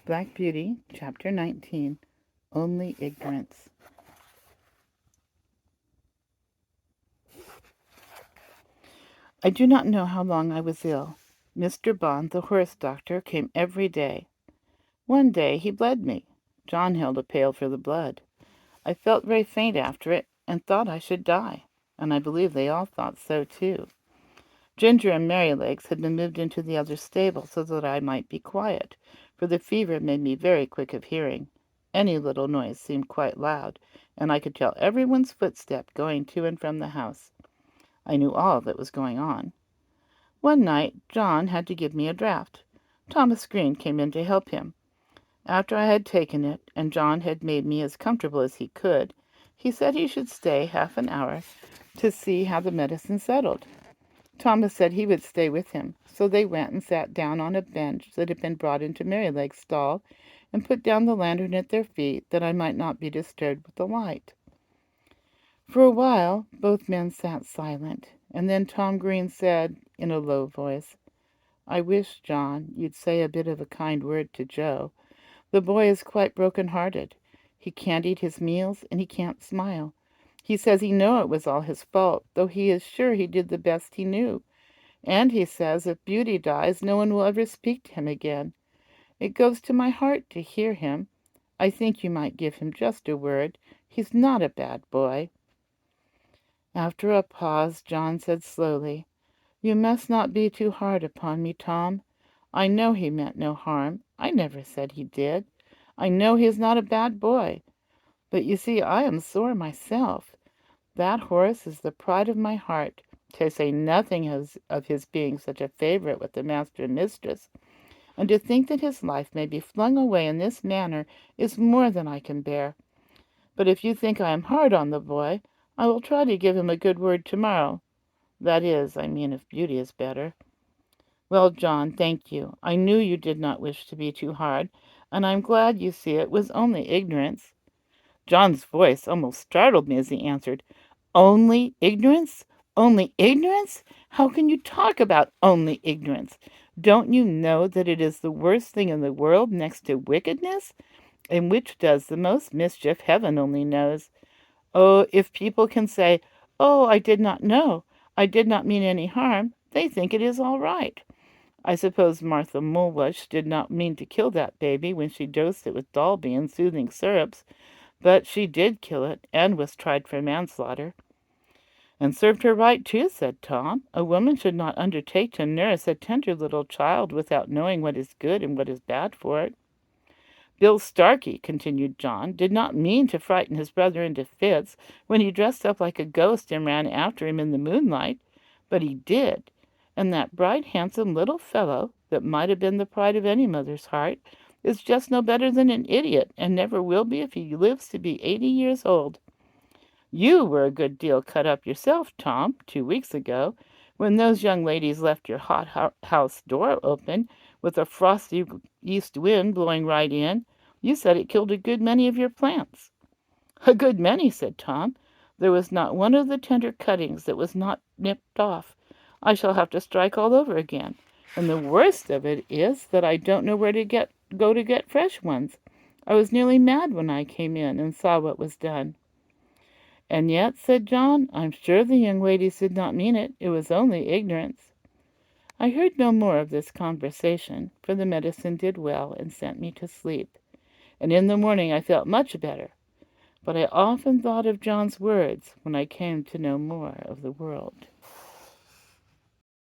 Black Beauty, Chapter 19, Only Ignorance. I do not know how long I was ill. Mr. Bond, the horse doctor, came every day. One day he bled me. John held a pail for the blood. I felt very faint after it, and thought I should die, and I believe they all thought so too. Ginger and Merrylegs had been moved into the other stable so that I might be quiet, for the fever made me very quick of hearing. Any little noise seemed quite loud, and I could tell everyone's footstep going to and from the house. I knew all that was going on. One night John had to give me a draught. Thomas Green came in to help him. After I had taken it, and John had made me as comfortable as he could, he said he should stay half an hour to see how the medicine settled. Thomas said he would stay with him, so they went and sat down on a bench that had been brought into Merryleg's stall, and put down the lantern at their feet, that I might not be disturbed with the light. For a while both men sat silent, and then Tom Green said, in a low voice, "I wish, John, you'd say a bit of a kind word to Joe. The boy is quite broken-hearted. He can't eat his meals, and he can't smile. He says he knows it was all his fault, though he is sure he did the best he knew. And he says if Beauty dies, no one will ever speak to him again. It goes to my heart to hear him. I think you might give him just a word. He's not a bad boy." After a pause, John said slowly, "You must not be too hard upon me, Tom. I know he meant no harm. I never said he did. I know he is not a bad boy. But you see, I am sore myself. That horse is the pride of my heart, to say nothing of his being such a favorite with the master and mistress. And to think that his life may be flung away in this manner is more than I can bear. But if you think I am hard on the boy, I will try to give him a good word tomorrow. That is, I mean, if Beauty is better." "Well, John, thank you. I knew you did not wish to be too hard, and I'm glad you see it was only ignorance." John's voice almost startled me as he answered, "Only ignorance? Only ignorance? How can you talk about only ignorance? Don't you know that it is the worst thing in the world next to wickedness? And which does the most mischief, heaven only knows. Oh, if people can say, 'Oh, I did not know. I did not mean any harm,' they think it is all right. I suppose Martha Mulwish did not mean to kill that baby when she dosed it with Dalby and soothing syrups, but she did kill it, and was tried for manslaughter." "And served her right, too," said Tom. "A woman should not undertake to nurse a tender little child without knowing what is good and what is bad for it." "Bill Starkey," continued John, "did not mean to frighten his brother into fits when he dressed up like a ghost and ran after him in the moonlight, but he did. And that bright, handsome little fellow, that might have been the pride of any mother's heart, is just no better than an idiot, and never will be if he lives to be 80 years old. You were a good deal cut up yourself, Tom, 2 weeks ago, when those young ladies left your house door open, with a frosty east wind blowing right in. You said it killed a good many of your plants." "A good many," said Tom. "There was not one of the tender cuttings that was not nipped off. I shall have to strike all over again. And the worst of it is that I don't know where to go to get fresh ones. I was nearly mad when I came in and saw what was done." "And yet," said John, "I'm sure the young ladies did not mean it. It was only ignorance." I heard no more of this conversation, for the medicine did well and sent me to sleep, and in the morning I felt much better. But I often thought of John's words when I came to know more of the world.